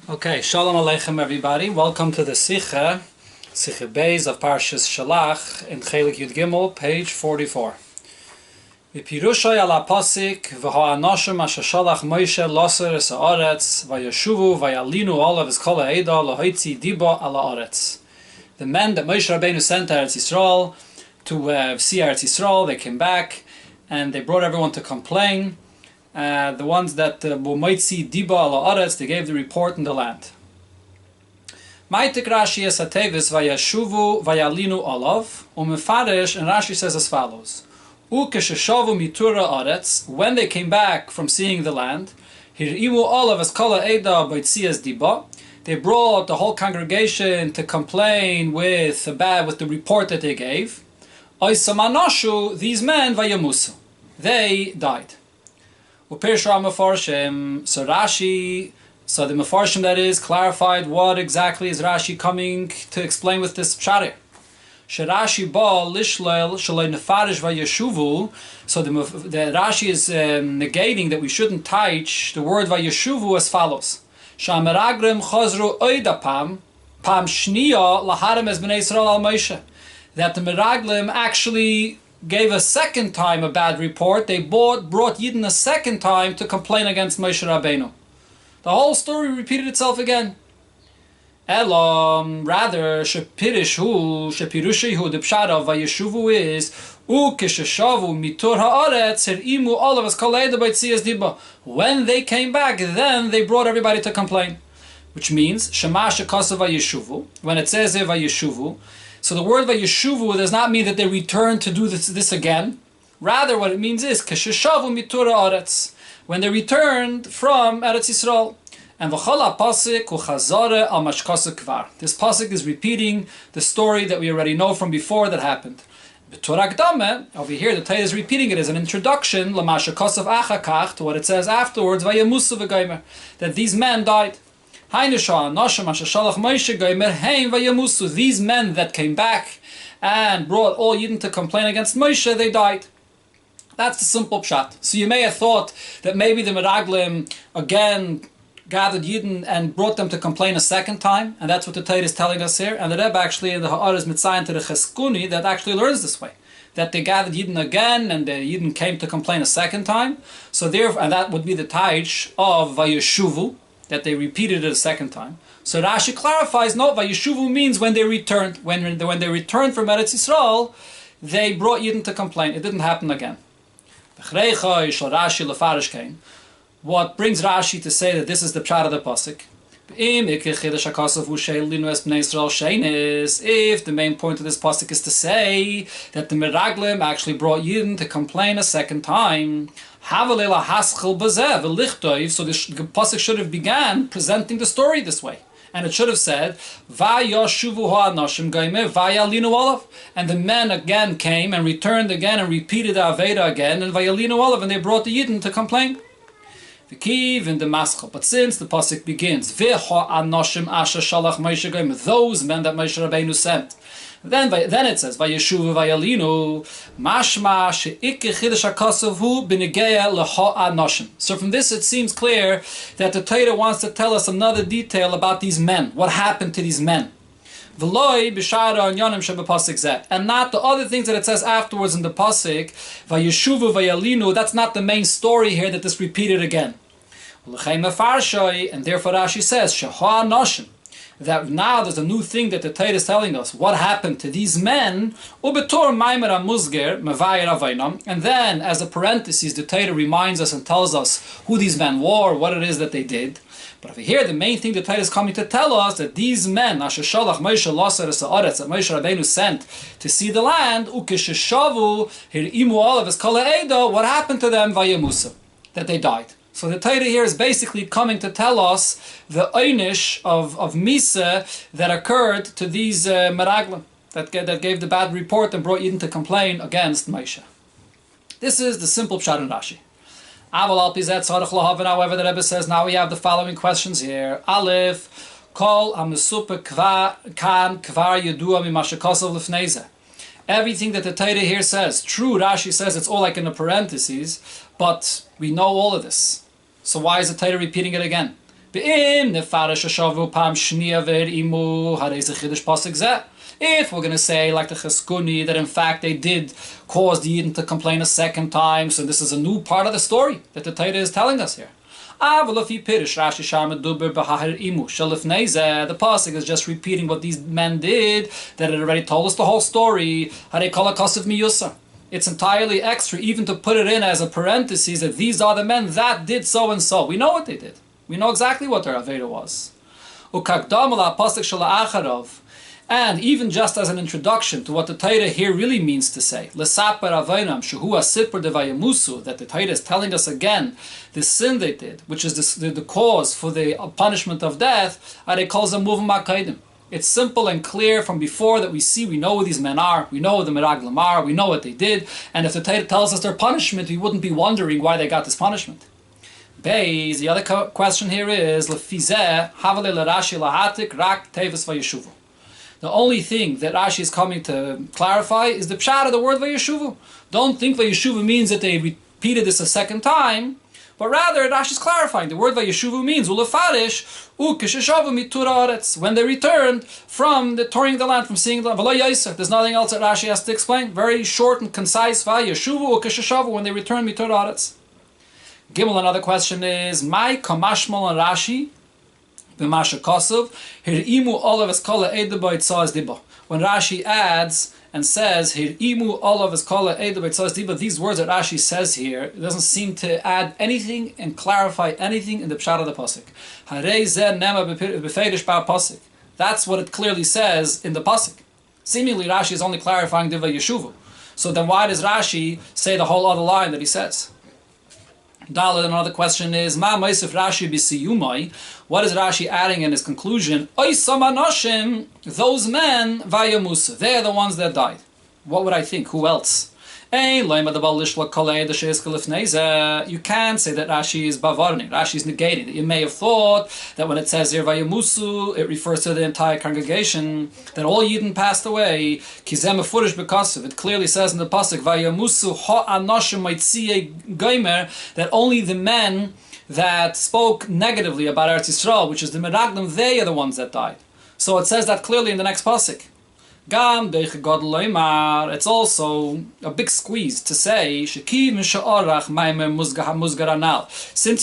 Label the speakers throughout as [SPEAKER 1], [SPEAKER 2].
[SPEAKER 1] Okay, Shalom Aleichem everybody. Welcome to the Sicha, Sicha Beis of Parshas Shelach in Chelek Yud Gimel, page 44. V'pirushay ala pasik v'ha'anoshim asher shalach Moshe loser es ha'aretz v'yeshuvu v'yalinu olav es kol ha'eda l'hoitzi diba ala aretz. The men that Moshe Rabbeinu sent to Eretz Yisrael to see Eretz Yisrael, they came back and they brought everyone to complain. The ones that might see Diba ala Aretz, they gave the report in the land. Maitik Rashi es hatevis vayashuvu vayalinu olav, umefarish, and Rashi says as follows: Ukesheshavu mitura Aretz, when they came back from seeing the land, hirimu olav es kala eda b'tzias Diba, they brought the whole congregation to complain with the report that they gave. Oisamanashu, these men vayamusu, they died. So Rashi, the Mefarshim that is, clarified what exactly is Rashi coming to explain with this pshat. Sherashi ba lishlel shalei nefarish vayeshuvu. So the Rashi is negating that we shouldn't teach the word vayeshuvu as follows: Shameragrim chazru oida pam shniya laharem es bnei Yisrael al Moshe. That the Meraglim actually gave a second time a bad report. They brought Yidden a second time to complain against Moshe Rabbeinu. The whole story repeated itself again. Elam, rather, shepirushihu, the pshat of vayeshuvu is, ukesheshavu mitur ha'aretz herimu olav es kol ha'eda b'tzias diba. When they came back, then they brought everybody to complain. Which means, shema shekasa vayeshuvu, when it says there vayeshuvu, so the word vayeshuvu does not mean that they returned to do this again. Rather, what it means is kesheshavu mitura aretz, when they returned from Eretz Yisrael. And v'chol pasik uchazare al mashkasa kvar. This pasik is repeating the story that we already know from before that happened. B'torah Gdame, over here the Torah is repeating it as an introduction l'mashakasav achakach, to what it says afterwards vayamusu v'gaimer, that these men died. These men that came back and brought all Yidden to complain against Moshe, they died. That's the simple pshat. So you may have thought that maybe the Meraglim again gathered Yidden and brought them to complain a second time, and that's what the Torah is telling us here. And the Rebbe actually in the Ha'aretz Mitzayin to the Cheskuni that actually learns this way, that they gathered Yidden again and the Yidden came to complain a second time. So therefore, and that would be the taich of Vayeshuvu, that they repeated it a second time. So Rashi clarifies, no, Vayeshuvu means when they returned. When they returned from Eretz Yisrael, they brought Yidden to complain. It didn't happen again. What brings Rashi to say that this is the pshat of the pasuk? If the main point of this pasuk is to say that the Meraglim actually brought Yidden to complain a second time, so the pasuk should have began presenting the story this way, and it should have said, and the men again came and returned again and repeated the Aveda again, and and they brought the Yidden to complain. The kiv in the maschal, but since the pasuk begins, those men that Moshe Rabbeinu sent, then it says, Vayeshuvu vayalinu, mashma she'ikeh chidush hakasav hu b'negeya leho'anoshim. So from this it seems clear that the Torah wants to tell us another detail about these men. What happened to these men? V'loi b'shara anyonim shebepasuk zeh. And not the other things that it says afterwards in the pasuk, Vayeshuvu vayalinu, that's not the main story here that this repeated again. And therefore Rashi says, sheho'anoshim, that now there's a new thing that the Torah is telling us. What happened to these men? And then, as a parenthesis, the Torah reminds us and tells us who these men were, what it is that they did. But over here, the main thing the Torah is coming to tell us, that these men, that Moshe Rabbeinu sent to see the land, what happened to them? That they died. So the Torah here is basically coming to tell us the einish of Misa that occurred to these Meraglim that gave the bad report and brought Yidden to complain against Moshe. This is the simple pshat in Rashi. However, the Rebbe says now we have the following questions here. Aleph, kol ha'mesupa kan kvar yedua mimashakasav lefneze. Everything that the Torah here says, true, Rashi says it's all like in the parentheses, but we know all of this. So why is the Torah repeating it again? Be'im nefarish hashavu pam shniya ve'imu harei ze chidush pasuk zeh. If we're going to say, like the Cheskuni, that in fact they did cause the Yidden to complain a second time, so this is a new part of the story that the Torah is telling us here. The pasuk is just repeating what these men did, that it already told us the whole story. It's entirely extra, even to put it in as a parenthesis, that these are the men that did so and so. We know what they did. We know exactly what their Aveda was. And even just as an introduction to what the Torah here really means to say, that the Torah is telling us again the sin they did, which is the cause for the punishment of death, it's simple and clear from before that we know who these men are, we know who the Meraglim are, we know what they did, and if the Torah tells us their punishment, we wouldn't be wondering why they got this punishment. The other question here is, the only thing that Rashi is coming to clarify is the pshat of the word Vayeshuvu. Don't think Vayeshuvu means that they repeated this a second time, but rather Rashi is clarifying. The word Vayeshuvu means ulefarish ukesheshavu mitur haaretz, when they returned from the touring the land, from seeing the land. V'lo yaser. There's nothing else that Rashi has to explain. Very short and concise. Vayeshuvu ukesheshavu, when they returned mitur haaretz. Gimel, another question is, my kamashmal and Rashi when Rashi adds and says, these words that Rashi says here, it doesn't seem to add anything and clarify anything in the pshat of the pasuk. That's what it clearly says in the pasuk. Seemingly Rashi is only clarifying Diva Yeshuvu. So then why does Rashi say the whole other line that he says? Dalit, another question is, what is Rashi adding in his conclusion? Those men, vayamusa, they're the ones that died. What would I think? Who else? You can't say that Rashi is bavarning. Rashi is negating. You may have thought that when it says here vayamusu, it refers to the entire congregation, that all Yidden passed away. It clearly says in the pasuk vayamusu ha'anoshim maitziyei gomer, that only the men that spoke negatively about Eretz Yisrael, which is the Meraglim, they are the ones that died. So it says that clearly in the next pasuk. It's also a big squeeze to say, since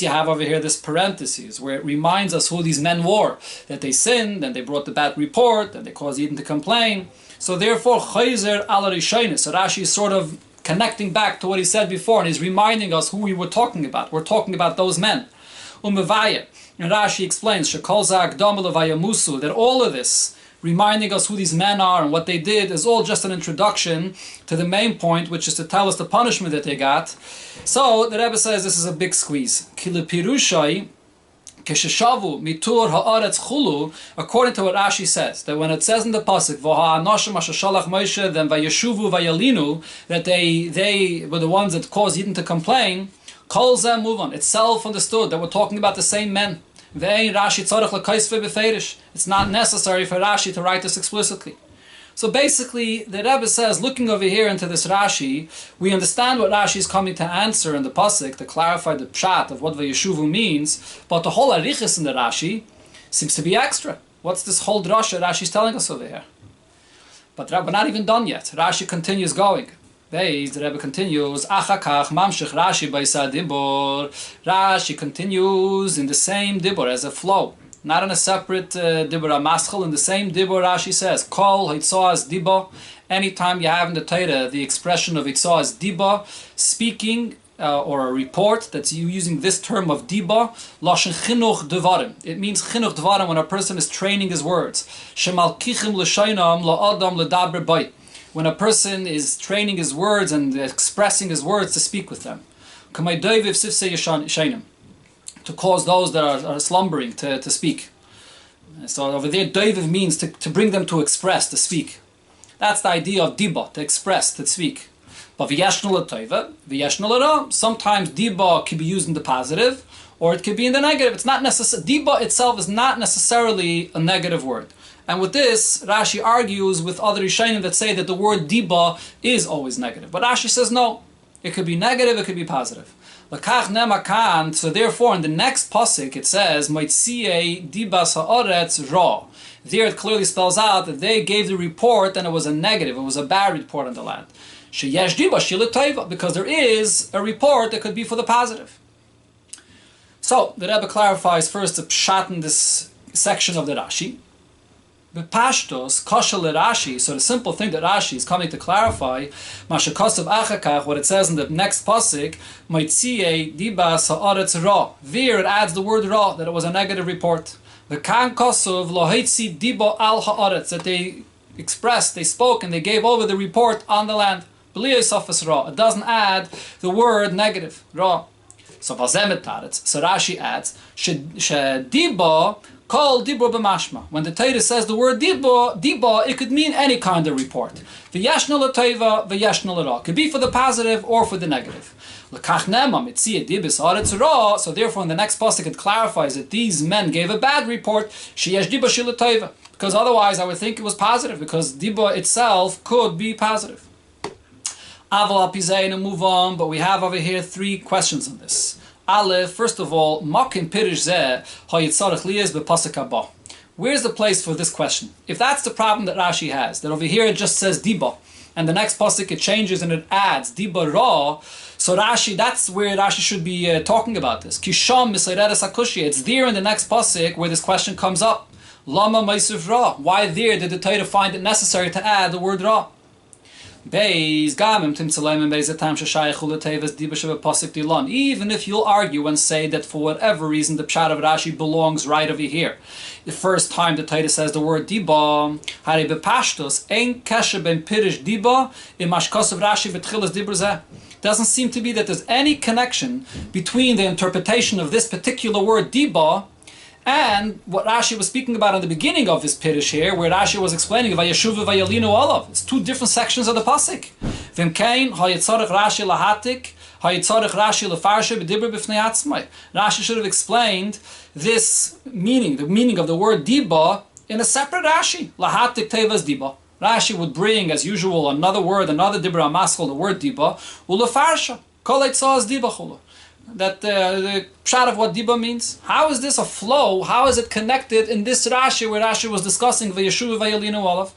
[SPEAKER 1] you have over here this parenthesis where it reminds us who these men were, that they sinned, and they brought the bad report, and they caused Eden to complain. So therefore, so Rashi is sort of connecting back to what he said before, and he's reminding us who we were talking about. We're talking about those men. And Rashi explains, that all of this, reminding us who these men are and what they did, is all just an introduction to the main point, which is to tell us the punishment that they got. So the Rebbe says this is a big squeeze. According to what Rashi says, that when it says in the pasuk, then vayeshuvu vayalinu, that they were the ones that caused Yidden to complain, kol zeh move on. It's self-understood that we're talking about the same men. It's not necessary for Rashi to write this explicitly. So basically, the Rebbe says, looking over here into this Rashi, we understand what Rashi is coming to answer in the pasuk, to clarify the pshat of what Vayeshuvu means, but the whole arichis in the Rashi seems to be extra. What's this whole drasha Rashi is telling us over here? But we're not even done yet. Rashi continues going. The Rebbe continues, Achakach mamshich Rashi b'isa dibor. Rashi continues in the same dibor as a flow, not in a separate dibor amaschal. In the same dibor, Rashi says, Kol hitzaz diba. Anytime you have in the Torah the expression of hitzaz diba, speaking or a report, that's you using this term of diba, lashon chinuch devarim. It means chinuch devarim when a person is training his words. Shemalkichim l'shaynam la'adam l'daber bay. When a person is training his words and expressing his words to speak with them. To cause those that are slumbering to speak. So over there, doiviv means to bring them to express, to speak. That's the idea of diba, to express, to speak. But sometimes diba can be used in the positive, or it could be in the negative. It's not necessary. Diba itself is not necessarily a negative word. And with this, Rashi argues with other Rishonim that say that the word diba is always negative. But Rashi says no. It could be negative, it could be positive. L'kach nema kan. So therefore, in the next pasuk it says, "Moitziei dibas haaretz ra." There it clearly spells out that they gave the report and it was a negative, it was a bad report on the land. Sheyesh diba shila tova, because there is a report that could be for the positive. So the Rebbe clarifies first the pshat in this section of the Rashi. B'pashtos kosher Rashi. So the simple thing that Rashi is coming to clarify, mashakasav achakach, what it says in the next pasuk, moitziei dibas haaretz ra. There it adds the word ra, that it was a negative report. The kan kosov loheitzi dibo al haaretz, that they expressed, they spoke, and they gave over the report on the land. B'liyei sofas ra. It doesn't add the word negative ra. So vazemet taretz. So Rashi adds dibo kol dibro b'mashma. When the Torah says the word dibo, it could mean any kind of report. V'yashna l'teva, v'yashna l'ra. Could be for the positive or for the negative. So therefore, in the next pasuk, it clarifies that these men gave a bad report. Because otherwise, I would think it was positive, because diba itself could be positive. Move on, but we have over here 3 questions on this. Aleph, first of all, makim pirish zeh hayitzarech liyez b'pasuk haba. Where's the place for this question? If that's the problem that Rashi has, that over here it just says diba, and the next pasuk it changes and it adds diba ra. So Rashi, that's where Rashi should be talking about this. Kisham misayredes hakushi. It's there in the next pasuk where this question comes up. Lama ma'isiv ra. Why there did the Torah find it necessary to add the word ra? Even if you'll argue and say that for whatever reason the pshat of Rashi belongs right over here, the first time the Torah says the word diba, doesn't seem to be that there's any connection between the interpretation of this particular word diba and what Rashi was speaking about in the beginning of this Pirish here, where Rashi was explaining Vayeshuva Vayalinu Olav. It's 2 different sections of the pasuk. V'mkein hayitzarech Rashi lahatik, hayitzarech Rashi lefarshe b'dibur b'fnei atzmai. Rashi should have explained this meaning, the meaning of the word diba, in a separate Rashi. Lahatik tevas diba. Rashi would bring, as usual, another word, another dibur amaskal, the word diba, ulefarsha kol eitzaz diba chulu. That the pshat of what diba means. How is this a flow? How is it connected in this Rashi where Rashi was discussing Vayeshuv Vayalinu Olav?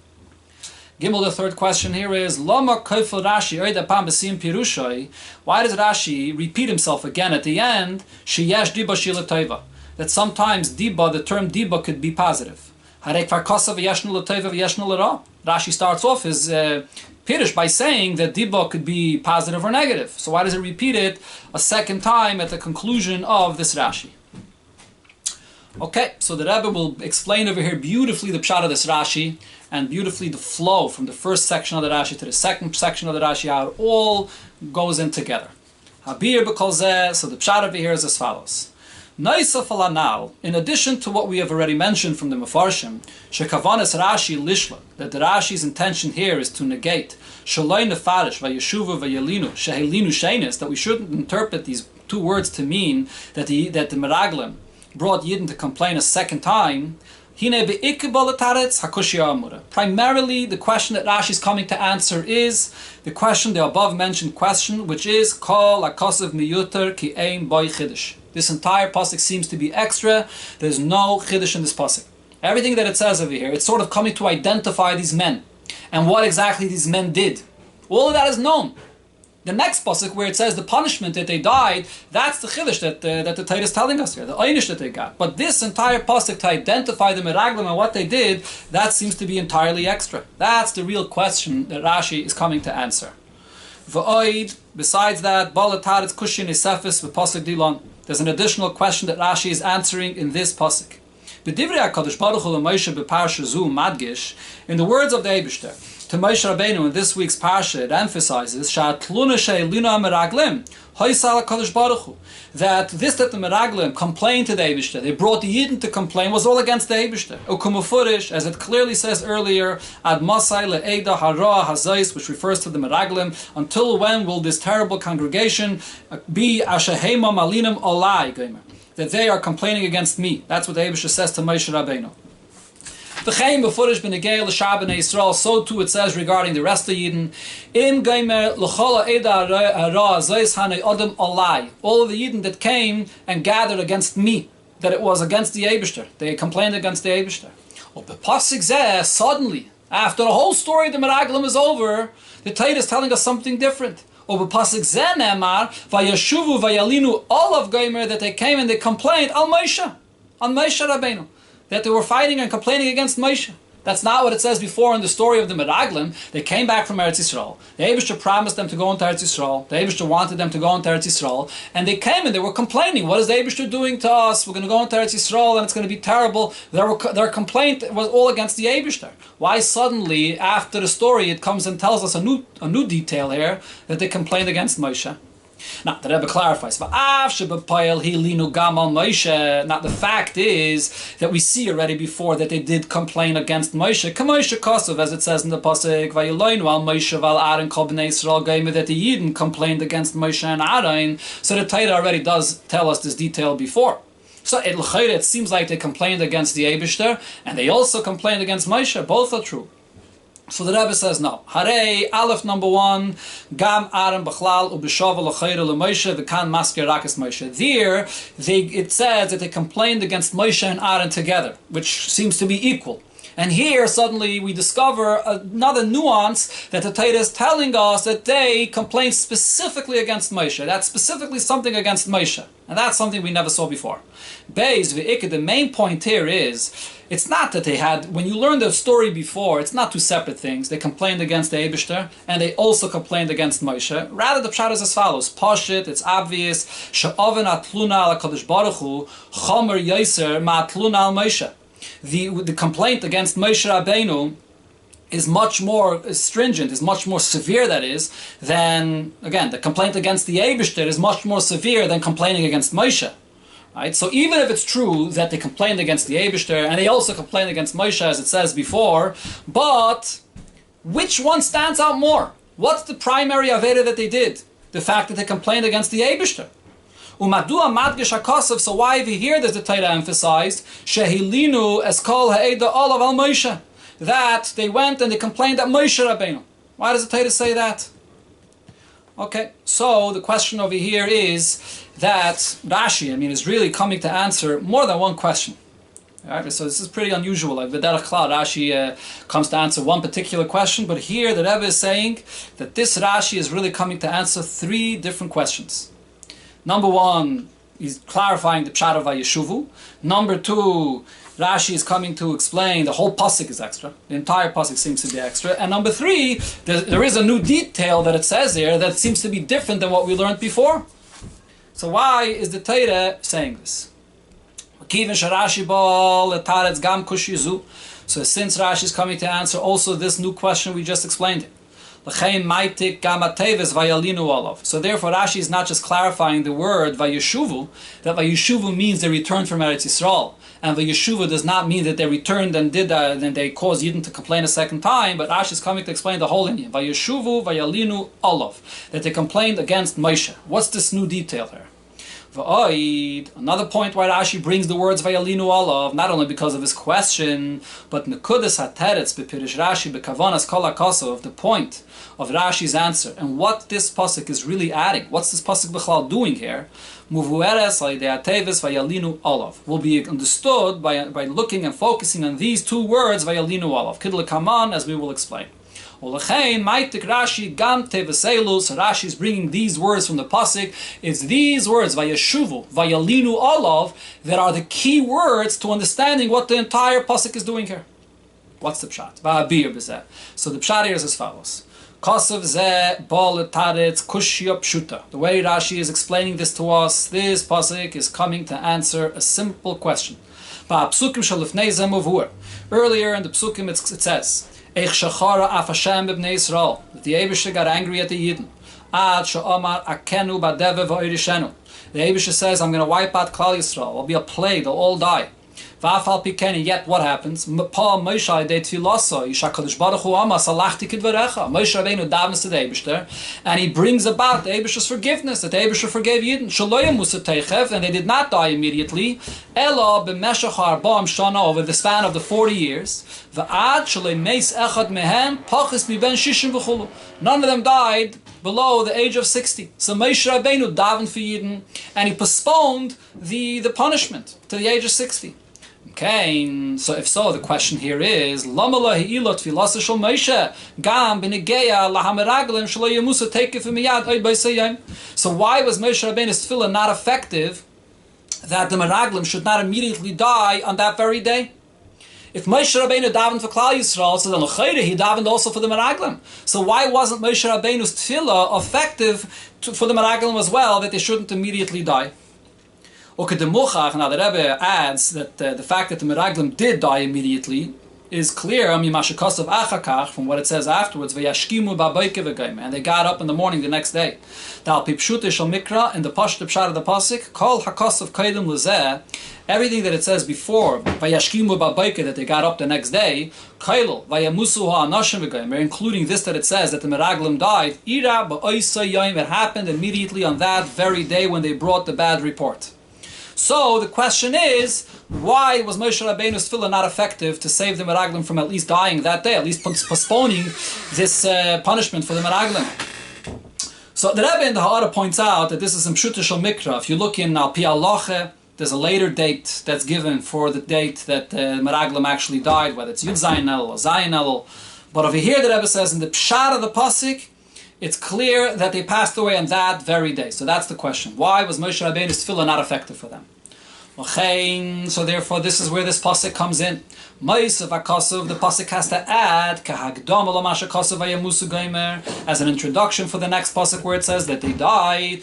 [SPEAKER 1] Gimel, the third question here is Lama Koifel Rashi Oida Pam Besim Pirushai. Why does Rashi repeat himself again at the end? Sheyesh diba shila teva. That sometimes diba, the term diba, could be positive. Harek farkosa v'yeshnu l'teva v'yeshnu l'ra. Rashi starts off his Pirush by saying that diba could be positive or negative. So why does it repeat it a second time at the conclusion of this Rashi? Okay, so the Rebbe will explain over here beautifully the pshat of this Rashi and beautifully the flow from the first section of the Rashi to the second section of the Rashi, how it all goes in together. Habir b'kol zeh, so the pshat over here is as follows. In addition to what we have already mentioned from the Mefarshim, shekavanas Rashi lishla, that the Rashi's intention here is to negate shaloi nefarish vayeshuva vayelinu shehelinu shenis, that we shouldn't interpret these 2 words to mean that the Meraglim brought Yidden to complain a second time. Primarily, the question that Rashi is coming to answer is the question, the above mentioned question, which is Kol HaKosav Miyuter Ki Ein Boi Chiddush. This entire pasuk seems to be extra. There's no chiddush in this pasuk. Everything that it says over here, it's sort of coming to identify these men and what exactly these men did. All of that is known. The next pasuk where it says the punishment that they died, that's the chiddush that the Torah is telling us here, the einish that they got. But this entire pasuk to identify the meraglim and what they did, that seems to be entirely extra. That's the real question that Rashi is coming to answer. V'oid, besides that, balataretz kushin isefis v'pasuk dilon. There's an additional question that Rashi is answering in this pasuk. In the words of the Eibishter, to Moshe Rabbeinu in this week's parsha, it emphasizes that this that the Meraglim complained to the Eibishter, they brought the Yidden to complain, was all against the Eibishter. As it clearly says earlier, Ad Masai le'eda hara hazais, which refers to the Meraglim, until when will this terrible congregation be ashahema malinam olai, that they are complaining against me. That's what the Eibishter says to Moshe Rabbeinu. V'chein b'furish b'negei l'shar b'nei Yisrael. So too it says regarding the rest of Yidden. Im geimer l'chol ha'eda hara zois hanei odem olai. All of the Yidden that came and gathered against me, that it was against the Eibishter. They complained against the Eibishter. Or b'pasik zeh, suddenly, after the whole story of the Meraglim is over, the Torah is telling us something different. Or b'pasik zeh ne'emar, vayashuvu vayalinu olav geimer, that they came and they complained on Moshe Rabbeinu, that they were fighting and complaining against Moshe. That's not what it says before in the story of the Meraglim. They came back from Eretz Yisrael. The Eibishter promised them to go into Eretz Yisrael. The Eibishter wanted them to go into Eretz Yisrael. And they came and they were complaining. What is the Eibishter doing to us? We're going to go into Eretz Yisrael and it's going to be terrible. Their complaint was all against the Eibishter. Why suddenly, after the story, it comes and tells us a new detail here, that they complained against Moshe? Now, the Rebbe clarifies, now the fact is that we see already before that they did complain against Moshe. As it says in the Pasuk, that the Yidden complained against Moshe and Aaron. So the Torah already does tell us this detail before. So it seems like they complained against the Eibishter, and they also complained against Moshe. Both are true. So the Rebbe says no. Harei Aleph number 1, Gam Aaron B'chlal u'b'shavel l'chayre l'Moshe v'kan masker rakas Moshe. There, it says that they complained against Moshe and Aaron together, which seems to be equal. And here, suddenly, we discover another nuance that the Torah is telling us that they complained specifically against Moshe. That's specifically something against Moshe. And that's something we never saw before. Beis v'ikah, the main point here is, it's not that they had, when you learned the story before, it's not two separate things. They complained against the Eibishter, and they also complained against Moshe. Rather, the pshat is as follows. Pashit, it's obvious, she'oven atluna al HaKadosh Baruch Hu, chomer yoser ma'atluna al Moshe. The complaint against Moshe Rabbeinu is much more stringent, is much more severe, that is, than, again, the complaint against the Eibishter is much more severe than complaining against Moshe. Right? So even if it's true that they complained against the Eibishter, and they also complained against Moshe, as it says before, but which one stands out more? What's the primary avera that they did? The fact that they complained against the Eibishter. Umadua madgish hakosov, so why over here does the Torah emphasize shehilinu eskol ha'eda olav al Moshe, that they went and they complained at Moshe Rabbeinu? Why does the Torah say that? Okay, so the question over here is that Rashi, is really coming to answer more than one question. Right? So this is pretty unusual. Like V'derech Klal, Rashi comes to answer one particular question, but here the Rebbe is saying that this Rashi is really coming to answer 3 different questions. Number 1, he's clarifying the pshat of Vayeshuvu. Number 2, Rashi is coming to explain the whole pasuk is extra. The entire pasuk seems to be extra. And number 3, there is a new detail that it says here that seems to be different than what we learned before. So why is the Torah saying this? So since Rashi is coming to answer also this new question we just explained it. So therefore Rashi is not just clarifying the word Vayeshuvu, that Vayeshuvu means they returned from Eretz Yisrael. And Vayeshuvu does not mean that they returned and did that, and then they caused Yidden to complain a second time, but Rashi is coming to explain the whole Indian. Vayeshuvu Vayalinu Olav, that they complained against Moshe. What's this new detail here? Another point why Rashi brings the words Vayalinu Olav, not only because of his question, but Nekudas HaTeretz b'Pirish Rashi b'Kavanas Kol HaKosov, the point of Rashi's answer, and what this pasuk is really adding. What's this pasuk b'chlal doing here? Muvueres Alidei HaTeves Vayalinu Olav will be understood by looking and focusing on these 2 words Vayalinu Olav. Kidle Kaman, as we will explain. Olechein Maitik Rashi Gam Teveselu. So Rashi is bringing these words from the pasuk. It's these words Vayeshuvu Vayalinu Olav that are the key words to understanding what the entire pasuk is doing here. What's the pshat? Va'abir b'zeh. So the pshat here is as follows. Kosev zeh bol taretz kushya pshuta. The way Rashi is explaining this to us, this pasuk is coming to answer a simple question. Earlier in the psukim it says, Eich shachara af Hashem b'bnei Yisrael, that the Eibishter got angry at the Yidden. Ad she'omar akenu b'deve v'oirishenu. The Eibishter says, I'm going to wipe out Klal Yisrael. It'll be a plague. They'll all die. Va'afal pikeni, yet what happens? Pa Moshe de tfilaso, Yishakadosh Baruch Hu Ama salachti kidvarecha. Moshe Rabbeinu davens to the Eibishter, and he brings about the Eibishter's forgiveness, that the Eibishter forgave Yidden. Shaloyim musa teichev, and they did not die immediately. Ela b'meshach ha'arba'am shana, over the span of the 40 years. Va'ad shalei meis echad mehem pachis miben shishim v'chulu. None of them died below the age of 60. So Moshe Rabbeinu davened for Yidden, and he postponed the punishment to the age of 60. Okay, so if so, the question here is, Lama lahi'ilot tfilasa shel Moshe gam b'negeya lahameraglim shelo yemusa teikef miyad oid b'sayim. So why was Moshe Rabbeinu's tefillah not effective, that the meraglim should not immediately die on that very day? If Moshe Rabbeinu davened for Klal Yisrael, so then l'chayre he davened also for the meraglim. So why wasn't Moshe Rabbeinu's tefillah effective for the meraglim as well, that they shouldn't immediately die? Now the Rebbe adds that the fact that the meraglim did die immediately is clear from what it says afterwards, and they got up in the morning the next day. In the Pashut Pshat of the Pasuk, Kol HaKosav Kaidim Lezeh, everything that it says before, that they got up the next day, including this that it says that the meraglim died, it happened immediately on that very day when they brought the bad report. So the question is, why was Moshe Rabbeinu's tefillah not effective to save the meraglim from at least dying that day, at least postponing this punishment for the meraglim? So the Rebbe in the Ha'ara points out that this is in Pshuta Shel Mikra. If you look in Al Pi Halacha, there's a later date that's given for the date that meraglim actually died, whether it's Yud Zayin Elul or Zayin Elul. But over here the Rebbe says in the Pshat of the Pasuk, it's clear that they passed away on that very day. So that's the question. Why was Moshe Rabbeinu's tefillah not effective for them? So therefore, this is where this pasuk comes in. The pasuk has to add as an introduction for the next pasuk where it says that they died.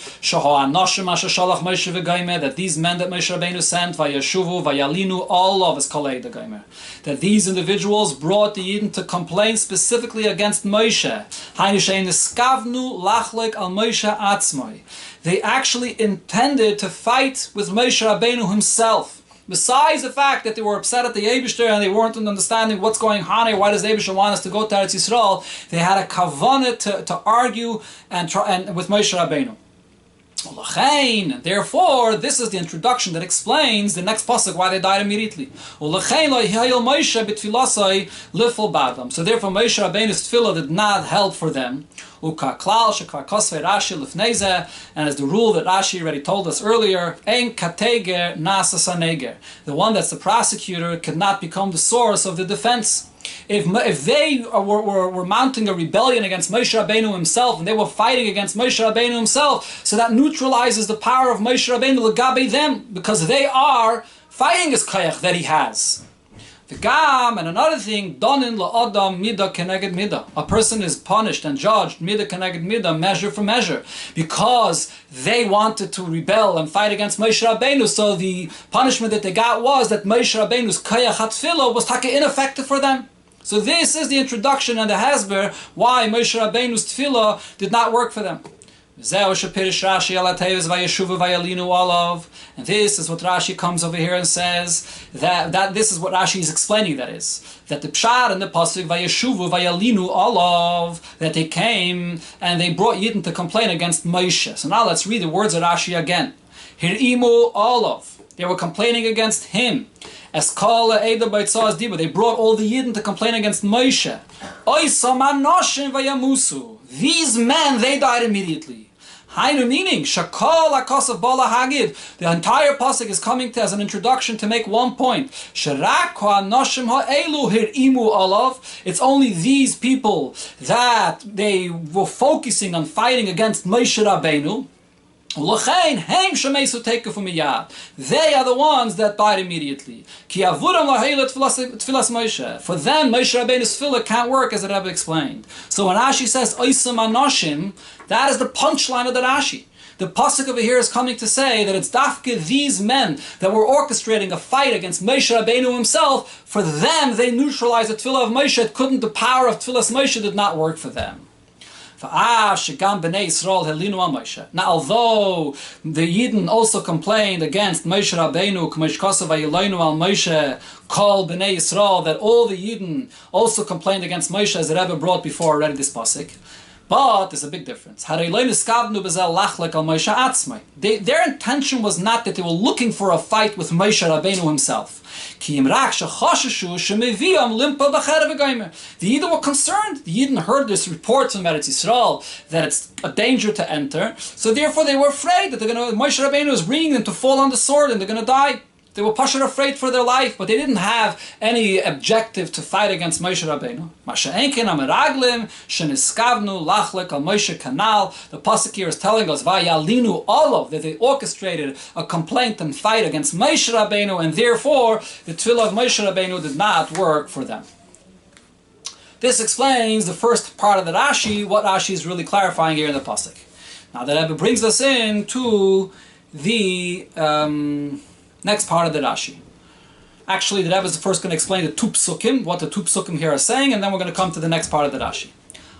[SPEAKER 1] That these men that Moshe Rabbeinu sent, vayashuvu, vayalinu, all of us kalei the geimer. That these individuals brought the Yidden to complain specifically against Moshe. They actually intended to fight with Moshe Rabbeinu himself. Besides the fact that they were upset at the Eibishter and they weren't understanding what's going on here, why does the Eibishter want us to go to Eretz Yisrael? They had a kavanah to argue and with Moshe Rabbeinu. And therefore, this is the introduction that explains the next pasuk why they died immediately. So therefore, Moshe Rabbeinu's tefillah did not help for them. And as the rule that Rashi already told us earlier, the one that's the prosecutor cannot become the source of the defense. If they were mounting a rebellion against Moshe Rabbeinu himself, and they were fighting against Moshe Rabbeinu himself, so that neutralizes the power of Moshe Rabbeinu l'gabe them, because they are fighting his koyach that he has. And another thing, donin la'adam mida keneged mida. A person is punished and judged mida keneged mida, measure for measure, because they wanted to rebel and fight against Moshe Rabbeinu. So the punishment that they got was that Moshe Rabbeinu's koyach hatfilah was taka ineffective for them. So this is the introduction and the hasber why Moshe Rabbeinu's tefillah did not work for them. And this is what Rashi comes over here and says, that this is what Rashi is explaining, that is, that the pshat and the pasuk vayeshuvu vayalinu olav, that they came and they brought Yidden to complain against Moshe. So now let's read the words of Rashi again. Hirimu olav, they were complaining against him. As kala eda baitzaz diba, they brought all the Yidden to complain against Moshe. Oisam anoshim vayamusu, these men, they died immediately. Hainu, meaning, shakol akosav bala hagid. The entire pasuk is coming to as an introduction to make one point. Sharak ha'anoshim ha'elu hirimu olav. It's only these people that they were focusing on fighting against Moshe Rabbeinu. They are the ones that died immediately. For them, Moshe Rabbeinu's tefillah can't work, as the Rebbe explained. So when Rashi says Oisam Anoshim, that is the punchline of the Rashi. The pasuk over here is coming to say that it's dafke these men that were orchestrating a fight against Moshe Rabbeinu himself. For them, they neutralized the tefillah of Moshe. The power of tefillas Moshe did not work for them. Now, although the Yidden also complained against Moshe Rabbeinu, called Bnei Yisrael, that all the Yidden also complained against Moshe, as the Rebbe brought before already this pasuk. But there's a big difference. Their intention was not that they were looking for a fight with Moshe Rabbeinu himself. The Yidden were concerned. The Yidden heard this report from Eretz Yisrael that it's a danger to enter. So therefore they were afraid that Moshe Rabbeinu is bringing them to fall on the sword and they're going to die. They were pashut afraid for their life, but they didn't have any objective to fight against Moshe Rabbeinu. The pasuk here is telling us Vayalinu Olav, that they orchestrated a complaint and fight against Moshe Rabbeinu, and therefore the tefillah of Moshe Rabbeinu did not work for them. This explains the first part of the Rashi, what Rashi is really clarifying here in the pasuk. Now the Rebbe brings us in to the next part of the Rashi. Actually, the Rebbe is first going to explain the two psukim, what the two psukim here are saying, and then we're going to come to the next part of the Rashi.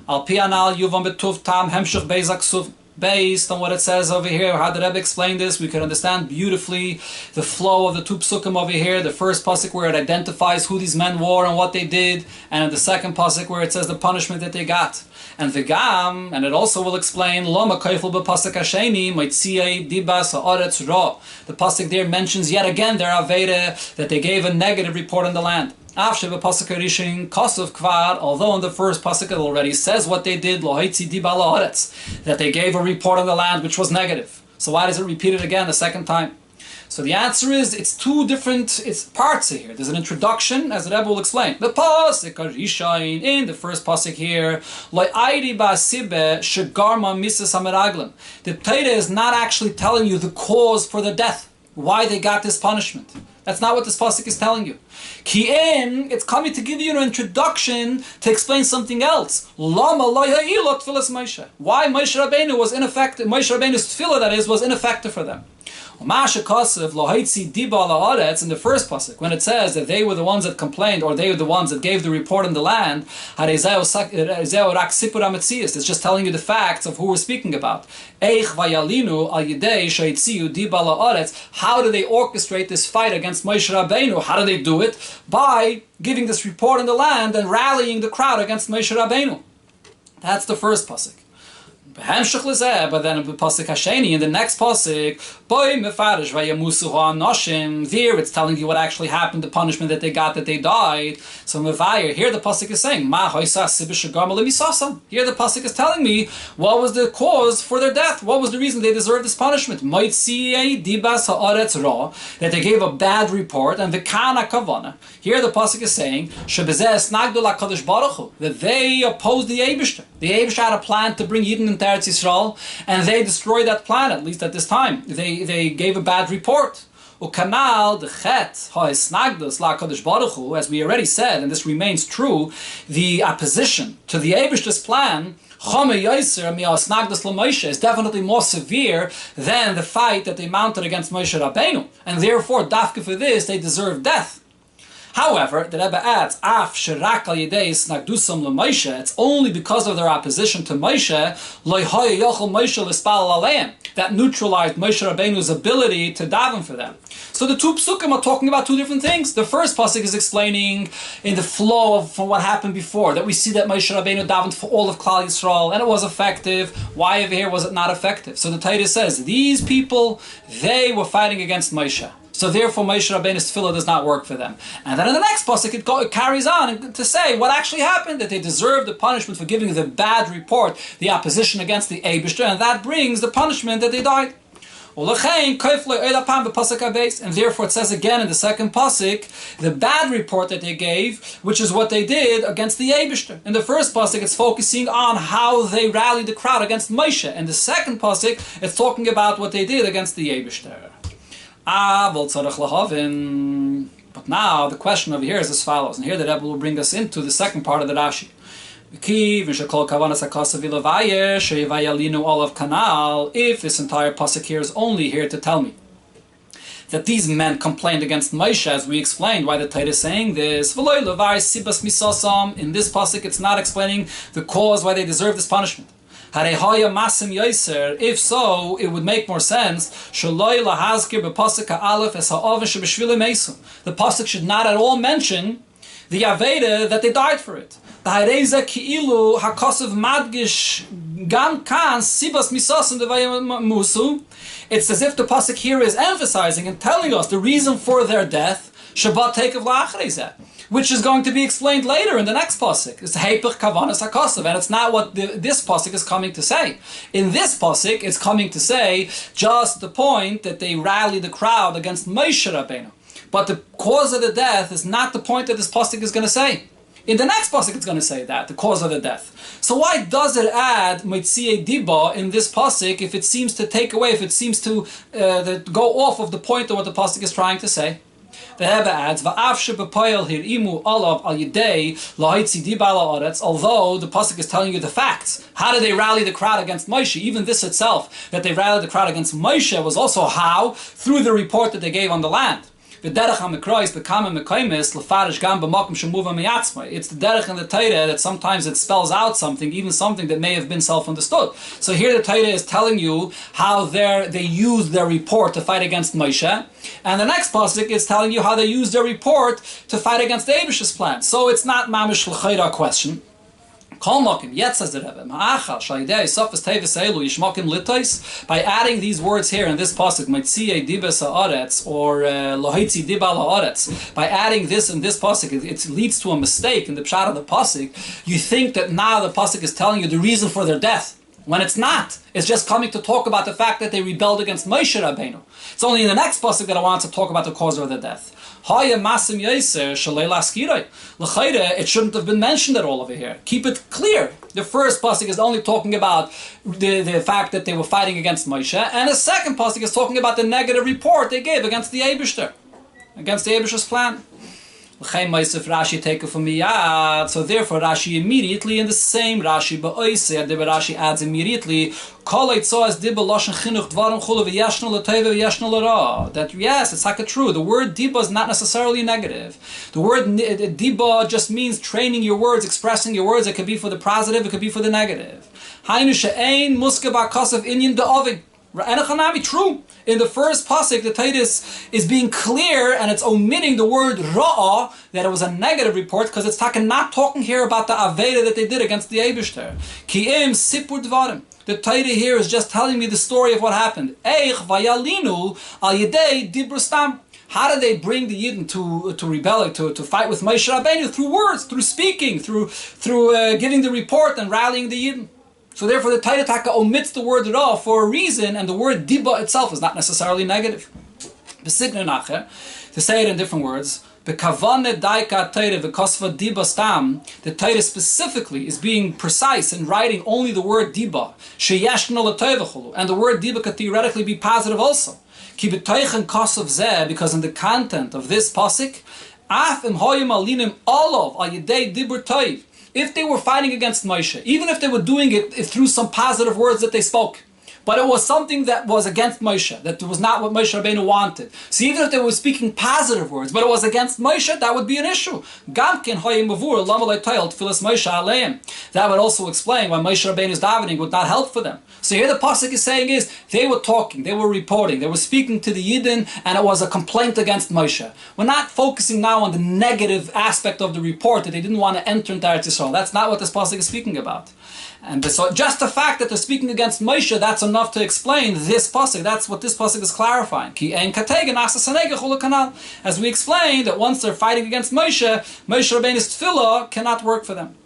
[SPEAKER 1] Al pianal yuvam betuv tam hemshich bezak suv. Based on what it says over here, how the Rebbe explained this, we can understand beautifully the flow of the two psukim over here. The first pasuk where it identifies who these men were and what they did, and in the second pasuk where it says the punishment that they got. And v'gam, and it also will explain lama kaifel b'pasuk hasheni maitziyei dibas ha'aretz ra. The pasuk there mentions yet again their aveda, that they gave a negative report on the land. Although in the first pasuk it already says what they did, that they gave a report on the land which was negative. So why does it repeat it again the second time? So the answer is, it's two different parts here. There's an introduction, as the Rebbe will explain. The pasuk Arishain, in the first pasuk here, the Torah is not actually telling you the cause for the death, why they got this punishment. That's not what this pasuk is telling you. Ki'en, it's coming to give you an introduction to explain something else. Lama lo ha'ilot tfilas Moshe. Why Moshe Rabbeinu was ineffective? Moshe Rabbeinu's tefillah, that is, was ineffective for them. In the first pasuk, when it says that they were the ones that complained, or they were the ones that gave the report on the land, it's just telling you the facts of who we're speaking about. How do they orchestrate this fight against Moshe Rabbeinu? How do they do it? By giving this report on the land and rallying the crowd against Moshe Rabbeinu. That's the first pasuk. But then in the pasuk hasheni, in the next pasuk, there it's telling you what actually happened, the punishment that they got, that they died. So here the pasuk is saying, here the pasuk is telling me what was the cause for their death, what was the reason they deserved this punishment. That they gave a bad report, and here the pasuk is saying that they opposed the Eibishter. The Eibishter had a plan to bring Yidden into Eretz Yisrael, and they destroyed that plan, at least at this time. They gave a bad report. Ukanal the chet ha'esnagdos la'kadosh baruch hu, as we already said, and this remains true, the opposition to the Eibishter's plan is definitely more severe than the fight that they mounted against Moshe Rabbeinu, and therefore, dafka for this, they deserve death. However, the Rebbe adds, it's only because of their opposition to Moshe that neutralized Moshe Rabbeinu's ability to daven for them. So the two psukim are talking about two different things. The first pasuk is explaining in the flow from what happened before, that we see that Moshe Rabbeinu davened for all of Klal Yisrael, and it was effective. Why over here was it not effective? So the Torah says, these people, they were fighting against Moshe. So therefore Moshe Rabbeinu's tefillah does not work for them. And then in the next pasuk it carries on to say what actually happened, that they deserved the punishment for giving the bad report, the opposition against the Eibishter, and that brings the punishment that they died. And therefore it says again in the second pasuk, the bad report that they gave, which is what they did against the Eibishter. In the first pasuk it's focusing on how they rallied the crowd against Moshe. In the second pasuk it's talking about what they did against the Eibishter. But now the question over here is as follows, and here the Rebbe will bring us into the second part of the Rashi. If this entire pasuk here is only here to tell me that these men complained against Moshe, as we explained why the Torah is saying this, in this pasuk it's not explaining the cause why they deserve this punishment. If so, it would make more sense. The pasuk should not at all mention the Aveda that they died for it. It's as if the pasuk here is emphasizing and telling us the reason for their death, which is going to be explained later in the next pasuk. It's Heipach Kavanas HaKosav, and it's not what this pasuk is coming to say. In this pasuk, it's coming to say just the point that they rallied the crowd against Moshe Rabbeinu. But the cause of the death is not the point that this pasuk is going to say. In the next pasuk, it's going to say that, the cause of the death. So why does it add Mitziyei Diba in this pasuk if it seems to take away, if it seems to go off of the point of what the pasuk is trying to say? The Rebbe adds, although the pasuk is telling you the facts, how did they rally the crowd against Moshe? Even this itself, that they rallied the crowd against Moshe, was also how? Through the report that they gave on the land. It's the derech in the Torah that sometimes it spells out something, even something that may have been self-understood. So here the Torah is telling you how they used their report to fight against Moshe, and the next pasuk is telling you how they used their report to fight against the Eibish's plan. So it's not mamish l'chayra question. Yet says the Rebbe, by adding these words here in this pasuk, or by adding this in this pasuk, it leads to a mistake in the pshat of the pasuk. You think that now the pasuk is telling you the reason for their death, when it's not. It's just coming to talk about the fact that they rebelled against Moshe Rabbeinu. It's only in the next pasuk that I want to talk about the cause of their death. It shouldn't have been mentioned at all over here. Keep it clear. The first pasuk is only talking about the fact that they were fighting against Moshe, and the second pasuk is talking about the negative report they gave against the Eibishter, against the Eibishter's plan. Rashi take it from Miyad. So therefore Rashi immediately in the same Rashi Rashi adds immediately that yes, it's like true. The word diba is not necessarily negative. The word diba just means training your words, expressing your words. It could be for the positive, it could be for the negative. True. In the first pasuk, the Titus is being clear and it's omitting the word ra'ah, that it was a negative report, because it's not talking here about the aveda that they did against the Eibishter. Ki'im sipur dvarim. The Torah here is just telling me the story of what happened. Eich vayalinu al yedei dibur stam. How did they bring the Yidden to rebel, to fight with Moshe Rabbeinu? Through words, through speaking, through giving the report and rallying the Yidden. So therefore the Torah Taka omits the word ra for a reason, and the word diba itself is not necessarily negative. To say it in different words, the Torah specifically is being precise in writing only the word diba, and the word diba could theoretically be positive also. Because in the content of this pasuk, if they were fighting against Moshe, even if they were doing it through some positive words that they spoke, but it was something that was against Moshe, that was not what Moshe Rabbeinu wanted. So even if they were speaking positive words, but it was against Moshe, that would be an issue. That would also explain why Moshe Rabbeinu's davening would not help for them. So here the pasuk is saying is, they were talking, they were reporting, they were speaking to the Yidden, and it was a complaint against Moshe. We're not focusing now on the negative aspect of the report, that they didn't want to enter into Eretz Yisrael. That's not what this pasuk is speaking about. And so just the fact that they're speaking against Moshe, that's enough to explain this pasuk. That's what this pasuk is clarifying. As we explained, that once they're fighting against Moshe, Moshe Rabbeinu's tefillah cannot work for them.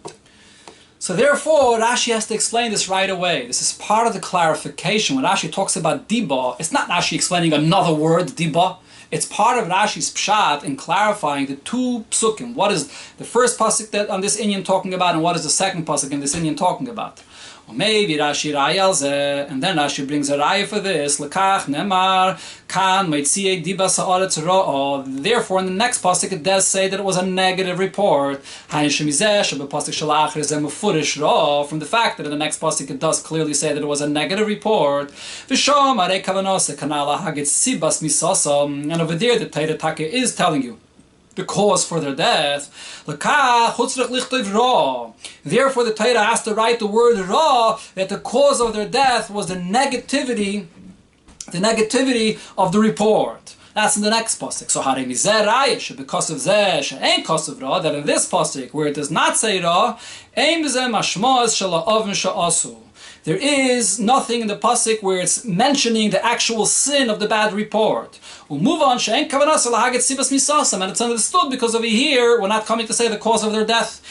[SPEAKER 1] So therefore, Rashi has to explain this right away. This is part of the clarification. When Rashi talks about diba, it's not Rashi explaining another word, diba. It's part of Rashi's pshat in clarifying the two psukim. What is the first pasuk that on this inyan talking about, and what is the second pasuk in this inyan talking about? Or maybe Rashi raya al zeh, and then Rashi brings a raya for this. Lekach nemar kan meitziyei diba sa'aretz ra'ah. Therefore, in the next pasuk it does say that it was a negative report. From the fact that in the next pasuk it does clearly say that it was a negative report. And over there the Torah Taka is telling you the cause for their death. Therefore, the Torah has to write the word ra, that the cause of their death was the negativity of the report. That's in the next pasuk. So because of zeh ain't cause of ra, that in this pasuk where it does not say ra, there is nothing in the pasuk where it's mentioning the actual sin of the bad report. We'll move on. And it's understood because over here we're not coming to say the cause of their death.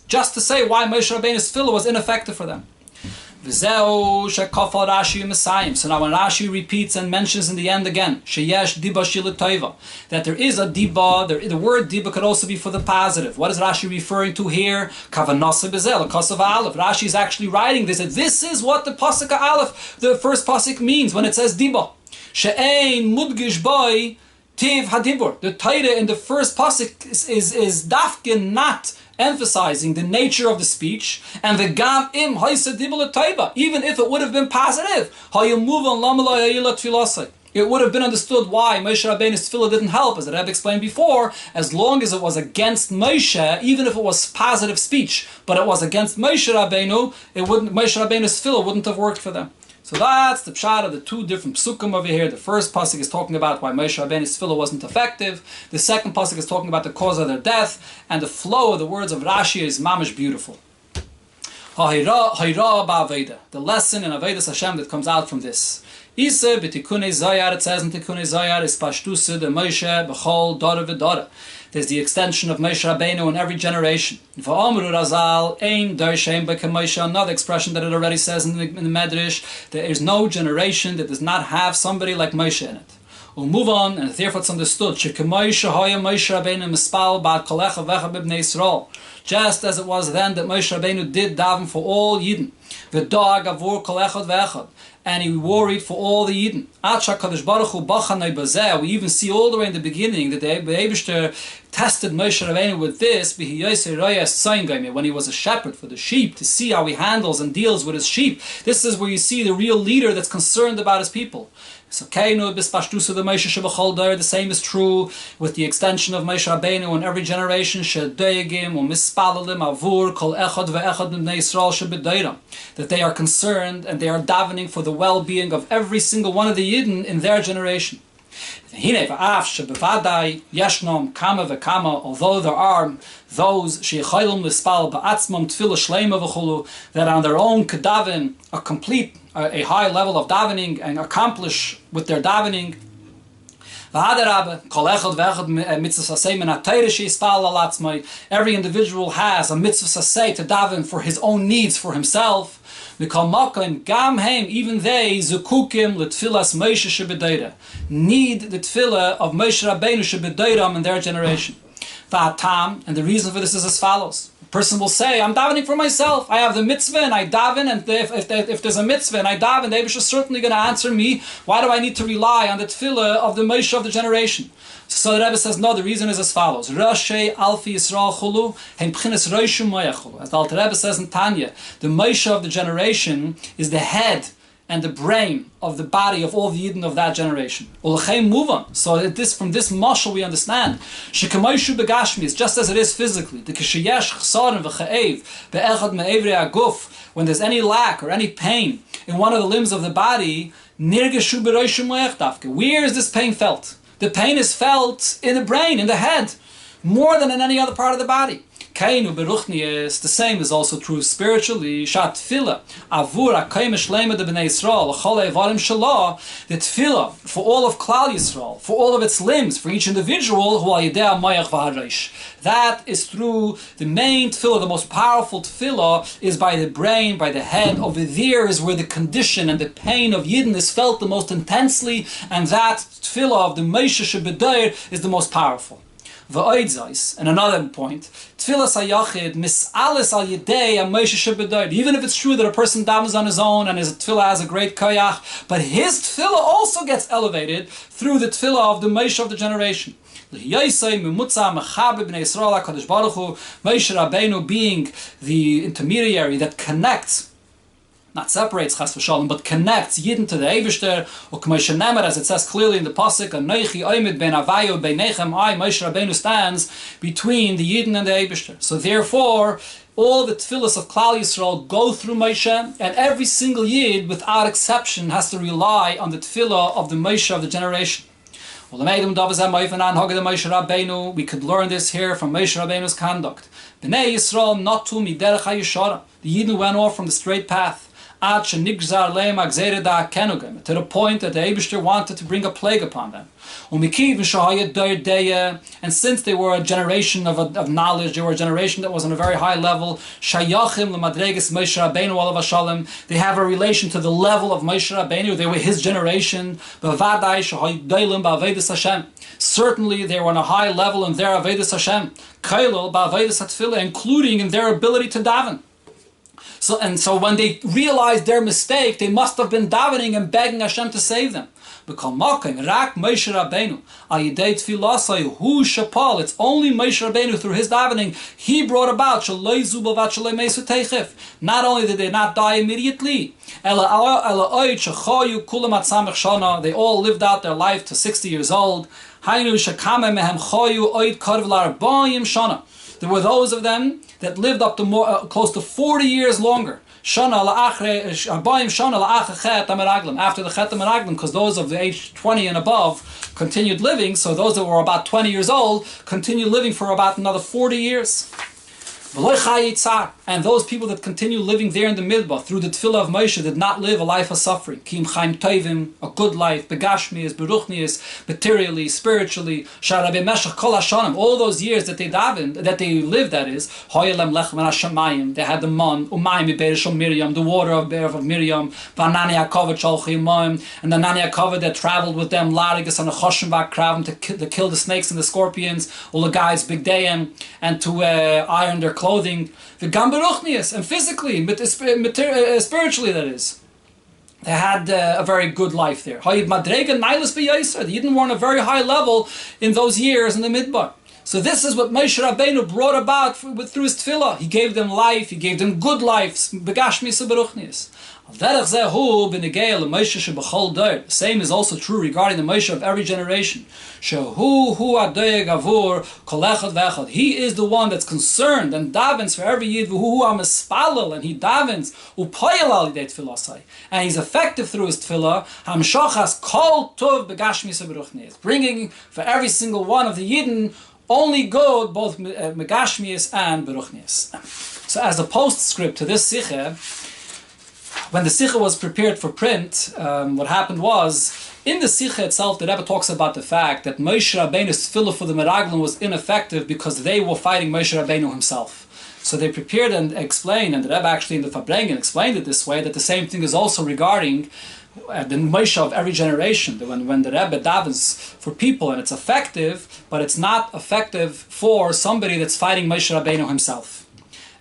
[SPEAKER 1] Just to say why Moshe Rabbeinu's tefillah was ineffective for them. So now when Rashi repeats and mentions in the end again, that there is a diba, the word diba could also be for the positive. What is Rashi referring to here? Rashi is actually writing this, that this is what the pasuk aleph, the first pasuk, means when it says diba. She'ein mudgish boy tiv hadibur. The Torah in the first pasuk is dafkin, not emphasizing the nature of the speech, and the gam im taiba, even if it would have been positive, it would have been understood why Moshe Rabbeinu's tefillah didn't help, as the Rebbe explained before, as long as it was against Moshe, even if it was positive speech, but it was against Moshe Rabbeinu, Moshe Rabbeinu's tefillah wouldn't have worked for them. So that's the pshat of the two different psukim over here. The first pasuk is talking about why Moshe Rabbeinu's tefillah wasn't effective. The second pasuk is talking about the cause of their death. And the flow of the words of Rashi is mamish beautiful. The lesson in Avodas Hashem that comes out from this. Isa b'tikunei zayar, it says in tikunei zayar, is pashtusa de Moshe b'chol dora v'dora. There's the extension of Moshe Rabbeinu in every generation. Another expression that it already says in the Medrash, there is no generation that does not have somebody like Moshe in it. We'll move on, and therefore it's understood. Just as it was then that Moshe Rabbeinu did daven for all Yidden. And he worried for all the Yidden. We even see all the way in the beginning that the Eibishter tested Moshe Rabbeinu with this when he was a shepherd for the sheep, to see how he handles and deals with his sheep. This is where you see the real leader that's concerned about his people. The same is true with the extension of Moshe Rabbeinu in every generation, that they are concerned and they are davening for the well-being of every single one of the Yidden in their generation. Although there are those that on their own could daven a high level of davening and accomplish with their davening, every individual has a mitzvah saseh to daven for his own needs, for himself. Even they need the tefillah of Moshe Rabbeinu shebedeiram in their generation. And the reason for this is as follows. A person will say, I'm davening for myself. I have the mitzvah and I daven, and if there's a mitzvah and I daven, the Eibusher is certainly going to answer me. Why do I need to rely on the tefillah of the Moshe of the generation? So the Rebbe says, no, the reason is as follows. Rashi Alfi Yisrael Chulu, Heim Pchines Roshim Moya Chulu. As the Alter Rebbe says in Tanya, the Moshe of the generation is the head and the brain of the body of all the Yidden of that generation. Move on. So from this mashal we understand, Shekamoishu begashmi is just as it is physically. The kishayesh chsarim v'chaev be'echad me'evrei aguf, when there's any lack or any pain in one of the limbs of the body, nirgeshu b'roshim moech dafke. Where is this pain felt? The pain is felt in the brain, in the head, more than in any other part of the body. Kainu beruchnius, the same is also true spiritually. Shat tefillah avur akayim shlema de bnei Yisrael l'chol evarim shalah. The tefillah for all of Klal Yisrael, for all of its limbs, for each individual, hu al yedei mayach v'hareish. That is through the main tefillah. The most powerful tefillah is by the brain, by the head. Over there is where the condition and the pain of Yidden is felt the most intensely, and that tefillah of the Moshe shebedeir is the most powerful. And another point, tefillah sayachid misalis al yedei Moshe shebedeir. Even if it's true that a person davens on his own and his tefillah has a great koyach, but his tefillah also gets elevated through the tefillah of the Moshe of the generation. Moshe Rabbeinu being the intermediary that connects not separates Chas v'Shalom, but connects Yidden to the Eibishter, or K'moshe Nemer, as it says clearly in the Pasuk, Anochi Oimid ben Avayu beinechem, I, Moshe Rabbeinu, stands between the Yidden and the Eibishter. So therefore, all the tefillos of Klal Yisrael go through Moshe, and every single Yid, without exception, has to rely on the tefillah of the Moshe of the generation. We could learn this here from Moshe Rabbeinu's conduct. Bnei Yisrael natu miderech hayishara. The Yidden went off from the straight path. To the point that the Eibishter wanted to bring a plague upon them. And since they were a generation of knowledge, they were a generation that was on a very high level, they have a relation to the level of Moshe Rabbeinu. They were his generation. Certainly they were on a high level in their Avodas Hashem, including in their ability to daven. So when they realized their mistake, they must have been davening and begging Hashem to save them. It's only Moshe Rabbeinu through his davening, he brought about not only did they not die immediately, they all lived out their life to 60 years old. There were those of them that lived up to close to 40 years longer. After the Chet HaMeraglim, because those of the age 20 and above continued living, so those that were about 20 years old continued living for about another 40 years. And those people that continue living there in the Midbar through the Tefillah of Moshe did not live a life of suffering. Kim Chaim Tovim, a good life, Begashmias, Beruchnias, materially, spiritually, Sharabe Meshach Kol Hashanim, all those years that they davened, that they lived, that is, Hoyelem Lechem Hashemayim, they had the man, Umayim Beresh Miriam, the water of Miriam, Vanani Yaakov Cholchim, and the Nani Yaakov that traveled with them, Larigas and the Choshenbach Kravim to kill the snakes and the scorpions, all the guys, Big Dayim, and to iron their clothing, the Gamberuchnias, and physically, but spiritually, that is. They had a very good life there. The Yidden were on a very high level in those years in the Midbar. So this is what Moshe Rabbeinu brought about through his tefillah. He gave them life, he gave them good life. The same is also true regarding the Moshe of every generation. He is the one that's concerned and davens for every Yid, and he davens, and he's effective through his tefillah, bringing for every single one of the Yidden only good, both Megashmias and Beruchnias. So as a postscript to this Sicha, when the Sicha was prepared for print, what happened was, in the Sicha itself, the Rebbe talks about the fact that Moshe Rabbeinu's tefillah for the Meraglim was ineffective because they were fighting Moshe Rabbeinu himself. So they prepared and explained, and the Rebbe actually in the Fabrengen explained it this way, that the same thing is also regarding the Moshe of every generation. That when the Rebbe davens for people and it's effective, but it's not effective for somebody that's fighting Moshe Rabbeinu himself.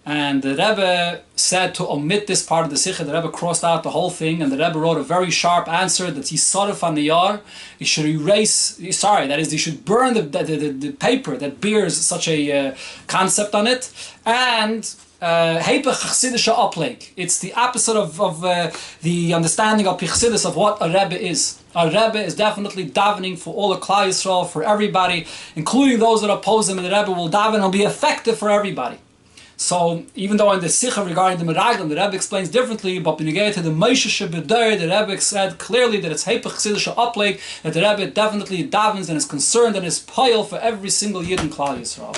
[SPEAKER 1] And the Rebbe said to omit this part of the Sicha. The Rebbe crossed out the whole thing, and the Rebbe wrote a very sharp answer that he sarif on the yar. He should erase, that is, he should burn the paper that bears such a concept on it. And Heipach Chassidus Opleg. It's the opposite of the understanding of Chassidus of what a Rebbe is. A Rebbe is definitely davening for all the Klal Yisrael, for everybody, including those that oppose him, and the Rebbe will daven and will be effective for everybody. So, even though in the Sicha regarding the Meraglim, the Rebbe explains differently, but when you get to the Moshe Shebeder, the Rebbe said clearly that it's Heipach Chassidus Opleg, that the Rebbe definitely davens and is concerned and is pile for every single Yid in Klal Yisrael.